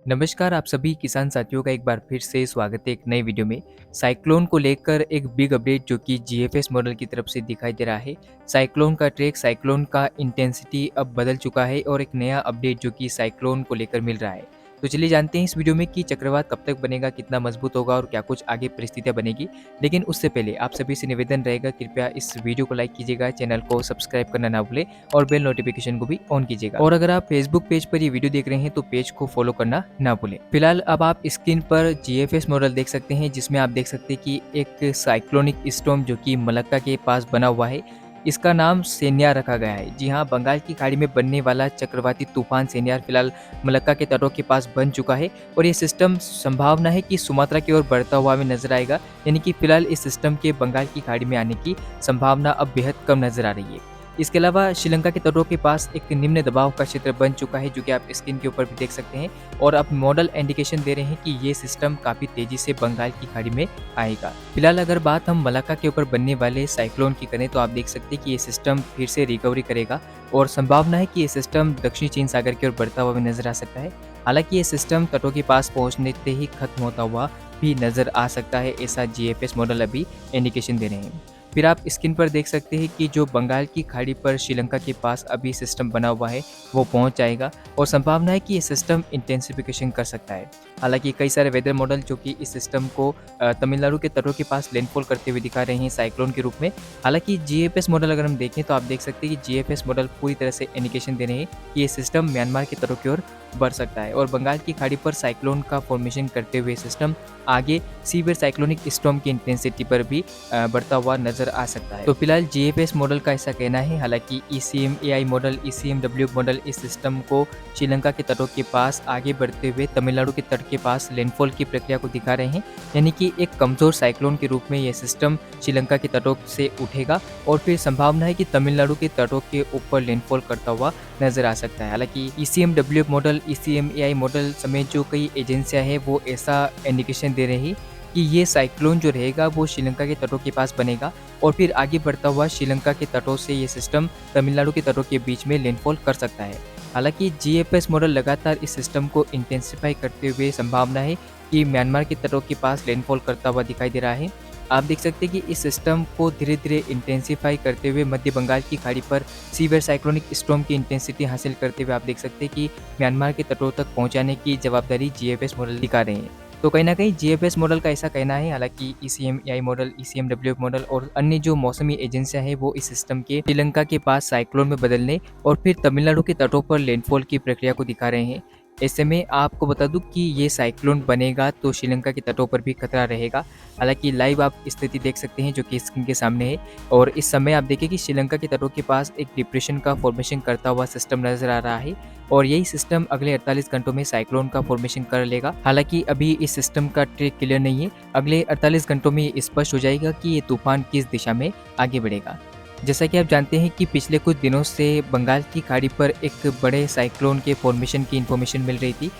नमस्कार आप सभी किसान साथियों का एक बार फिर से स्वागत है एक नई वीडियो में। साइक्लोन को लेकर एक बिग अपडेट जो कि जीएफएस मॉडल की तरफ से दिखाई दे रहा है। साइक्लोन का ट्रैक, साइक्लोन का इंटेंसिटी अब बदल चुका है और एक नया अपडेट जो कि साइक्लोन को लेकर मिल रहा है। तो चलिए जानते हैं इस वीडियो में कि चक्रवात कब तक बनेगा, कितना मजबूत होगा और क्या कुछ आगे परिस्थितियां बनेगी। लेकिन उससे पहले आप सभी से निवेदन रहेगा, कृपया इस वीडियो को लाइक कीजिएगा, चैनल को सब्सक्राइब करना ना भूलें और बेल नोटिफिकेशन को भी ऑन कीजिएगा। और अगर आप फेसबुक पेज पर ये वीडियो देख रहे हैं तो पेज को फॉलो करना ना भूलें। फिलहाल अब आप स्क्रीन पर जीएफएस मॉडल देख सकते हैं, जिसमें आप देख सकते हैं कि एक साइक्लोनिक स्टॉर्म जो कि मलक्का के पास बना हुआ है, इसका नाम सेन्यार रखा गया है। जी हाँ, बंगाल की खाड़ी में बनने वाला चक्रवाती तूफान सेन्यार फिलहाल मलक्का के तटों के पास बन चुका है और ये सिस्टम संभावना है कि सुमात्रा की ओर बढ़ता हुआ हमें नजर आएगा। यानी कि फिलहाल इस सिस्टम के बंगाल की खाड़ी में आने की संभावना अब बेहद कम नजर आ रही है। इसके अलावा श्रीलंका के तटों के पास एक निम्न दबाव का क्षेत्र बन चुका है, जो कि आप स्क्रीन के ऊपर भी देख सकते हैं। और अब मॉडल इंडिकेशन दे रहे हैं कि ये सिस्टम काफी तेजी से बंगाल की खाड़ी में आएगा। फिलहाल अगर बात हम मलाक्का के ऊपर बनने वाले साइक्लोन की करें तो आप देख सकते हैं कि ये सिस्टम फिर से रिकवरी करेगा और संभावना है कि ये सिस्टम दक्षिणी चीन सागर की ओर बढ़ता हुआ भी नजर आ सकता है। हालांकि ये सिस्टम तटों के पास पहुंचने ही खत्म होता हुआ भी नजर आ सकता है, ऐसा जीएफएस मॉडल अभी इंडिकेशन दे रहे हैं। फिर आप स्क्रीन पर देख सकते हैं कि जो बंगाल की खाड़ी पर श्रीलंका के पास अभी सिस्टम बना हुआ है वो पहुंच जाएगा और संभावना है कि ये सिस्टम इंटेंसिफिकेशन कर सकता है। हालांकि कई सारे वेदर मॉडल जो कि इस सिस्टम को तमिलनाडु के तटों के पास लैंडफॉल करते हुए दिखा रहे हैं साइक्लोन के रूप में। हालांकि जीएफएस मॉडल अगर हम देखें तो आप देख सकते हैं कि जीएफएस मॉडल पूरी तरह से इंडिकेशन दे रहे हैं कि ये सिस्टम म्यांमार के तटों की ओर बढ़ सकता है और बंगाल की खाड़ी पर साइक्लोन का फॉर्मेशन करते हुए सिस्टम आगे सीवियर साइक्लोनिक स्टॉर्म की इंटेंसिटी पर भी बढ़ता हुआ नजर आ सकता है। तो फिलहाल जीएफएस मॉडल का ऐसा कहना है। हालांकि ईसीएमएआई मॉडल, ईसीएमडब्ल्यू मॉडल इस सिस्टम को श्रीलंका के तटों के पास आगे बढ़ते हुए तमिलनाडु के तट के पास लैंडफॉल की प्रक्रिया को दिखा रहे हैं। यानी कि एक कमजोर साइक्लोन के रूप में यह सिस्टम श्रीलंका के तटों से उठेगा और फिर संभावना है कि तमिलनाडु के तटों के ऊपर लैंडफॉल करता हुआ नजर आ सकता है। हालांकि ईसीएमडब्ल्यू मॉडल, ईसीएमएआई मॉडल समेत जो कई एजेंसियां हैं वो ऐसा इंडिकेशन दे रही कि ये साइक्लोन जो रहेगा वो श्रीलंका के तटों के पास बनेगा और फिर आगे बढ़ता हुआ श्रीलंका के तटों से ये सिस्टम तमिलनाडु के तटों के बीच में लैंडफॉल कर सकता है। हालांकि जीएफएस मॉडल लगातार इस सिस्टम को इंटेंसिफाई करते हुए संभावना है कि म्यांमार के तटों के पास लैंडफॉल करता हुआ दिखाई दे रहा है। आप देख सकते हैं कि इस सिस्टम को धीरे धीरे इंटेंसिफाई करते हुए मध्य बंगाल की खाड़ी पर सीवियर साइक्लोनिक स्टॉर्म की इंटेंसिटी हासिल करते हुए आप देख सकते हैं कि म्यांमार के तटों तक पहुंचाने की जवाबदारी जीएफएस मॉडल दिखा रहे हैं। तो कहीं ना कहीं जीएफएस मॉडल का ऐसा कहना है। हालांकि ईसीएमएआई मॉडल, ईसीएमडब्ल्यू मॉडल और अन्य जो मौसमी एजेंसियां हैं वो इस सिस्टम के श्रीलंका के पास साइक्लोन में बदलने और फिर तमिलनाडु के तटों पर लैंडफॉल की प्रक्रिया को दिखा रहे हैं। ऐसे में आपको बता दूं कि ये साइक्लोन बनेगा तो श्रीलंका के तटों पर भी खतरा रहेगा। हालांकि लाइव आप स्थिति देख सकते हैं जो कि स्क्रीन के सामने है और इस समय आप देखिए कि श्रीलंका के तटों के पास एक डिप्रेशन का फॉर्मेशन करता हुआ सिस्टम नजर आ रहा है और यही सिस्टम अगले 48 घंटों में साइक्लोन का फॉर्मेशन कर लेगा। हालांकि अभी इस सिस्टम का ट्रैक क्लियर नहीं है। अगले 48 घंटों में ये स्पष्ट हो जाएगा कि ये तूफान किस दिशा में आगे बढ़ेगा। जैसा कि आप जानते हैं कि पिछले कुछ दिनों से बंगाल की खाड़ी पर एक बड़े साइक्लोन के फॉर्मेशन की इन्फॉर्मेशन मिल रही थी,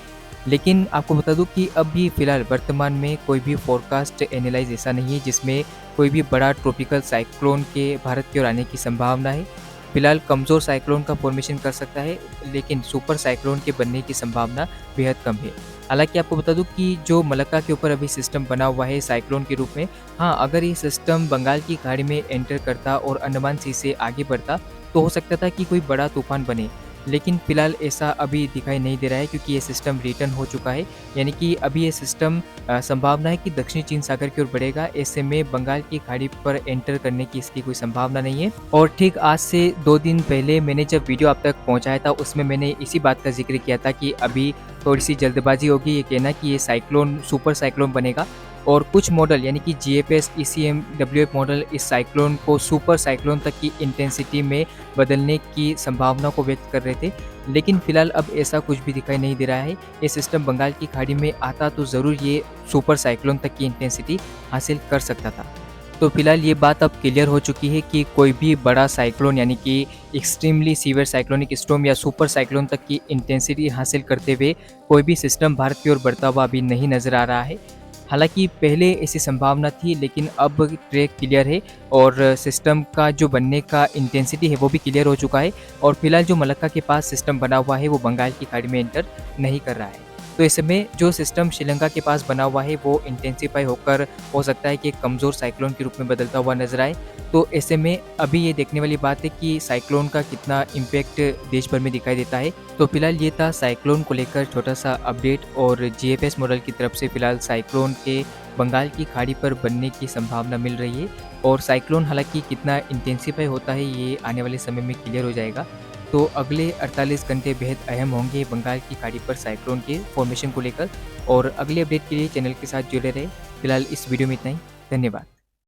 लेकिन आपको बता दूं कि अभी फिलहाल वर्तमान में कोई भी फोरकास्ट एनालाइज ऐसा नहीं है जिसमें कोई भी बड़ा ट्रॉपिकल साइक्लोन के भारत की ओर आने की संभावना है। फिलहाल कमज़ोर साइक्लोन का फॉर्मेशन कर सकता है, लेकिन सुपर साइक्लोन के बनने की संभावना बेहद कम है। हालांकि आपको बता दूं कि जो मलक्का के ऊपर अभी सिस्टम बना हुआ है साइक्लोन के रूप में, हाँ, अगर ये सिस्टम बंगाल की खाड़ी में एंटर करता और अंडमान सी से आगे बढ़ता तो हो सकता था कि कोई बड़ा तूफान बने, लेकिन फिलहाल ऐसा अभी दिखाई नहीं दे रहा है क्योंकि ये सिस्टम रिटर्न हो चुका है। यानी कि अभी ये सिस्टम संभावना है कि दक्षिणी चीन सागर की ओर बढ़ेगा। ऐसे में बंगाल की खाड़ी पर एंटर करने की इसकी कोई संभावना नहीं है। और ठीक आज से 2 दिन पहले मैंने जब वीडियो आप तक पहुंचाया था उसमें मैंने इसी बात का जिक्र किया था कि अभी थोड़ी सी जल्दबाजी होगी ये कहना कि ये साइक्लोन सुपर साइक्लोन बनेगा और कुछ मॉडल यानी कि जीएफएस, ईसीएमडब्ल्यूएफ मॉडल इस साइक्लोन को सुपर साइक्लोन तक की इंटेंसिटी में बदलने की संभावना को व्यक्त कर रहे थे, लेकिन फिलहाल अब ऐसा कुछ भी दिखाई नहीं दे रहा है। ये सिस्टम बंगाल की खाड़ी में आता तो ज़रूर ये सुपर साइक्लोन तक की इंटेंसिटी हासिल कर सकता था। तो फिलहाल ये बात अब क्लियर हो चुकी है कि कोई भी बड़ा साइक्लोन यानी कि एक्सट्रीमली सीवियर साइक्लोनिक स्टॉर्म या सुपर साइक्लोन तक की इंटेंसिटी हासिल करते हुए कोई भी सिस्टम भारत की ओर बढ़ता हुआ अभी नहीं नज़र आ रहा है। हालांकि पहले ऐसी संभावना थी, लेकिन अब ट्रैक क्लियर है और सिस्टम का जो बनने का इंटेंसिटी है वो भी क्लियर हो चुका है और फिलहाल जो मलक्का के पास सिस्टम बना हुआ है वो बंगाल की खाड़ी में एंटर नहीं कर रहा है। तो ऐसे में जो सिस्टम श्रीलंका के पास बना हुआ है वो इंटेंसिफाई होकर हो सकता है कि एक कमज़ोर साइक्लोन के रूप में बदलता हुआ नजर आए। तो ऐसे में अभी ये देखने वाली बात है कि साइक्लोन का कितना इम्पैक्ट देश भर में दिखाई देता है। तो फिलहाल ये था साइक्लोन को लेकर छोटा सा अपडेट, और जीएफएस मॉडल की तरफ से फिलहाल साइक्लोन के बंगाल की खाड़ी पर बनने की संभावना मिल रही है, और साइक्लोन हालांकि कितना इंटेंसिफाई होता है ये आने वाले समय में क्लियर हो जाएगा। तो अगले 48 घंटे बेहद अहम होंगे बंगाल की खाड़ी पर साइक्लोन के फॉर्मेशन को लेकर, और अगले अपडेट के लिए चैनल के साथ जुड़े रहे। फिलहाल इस वीडियो में इतना ही। धन्यवाद।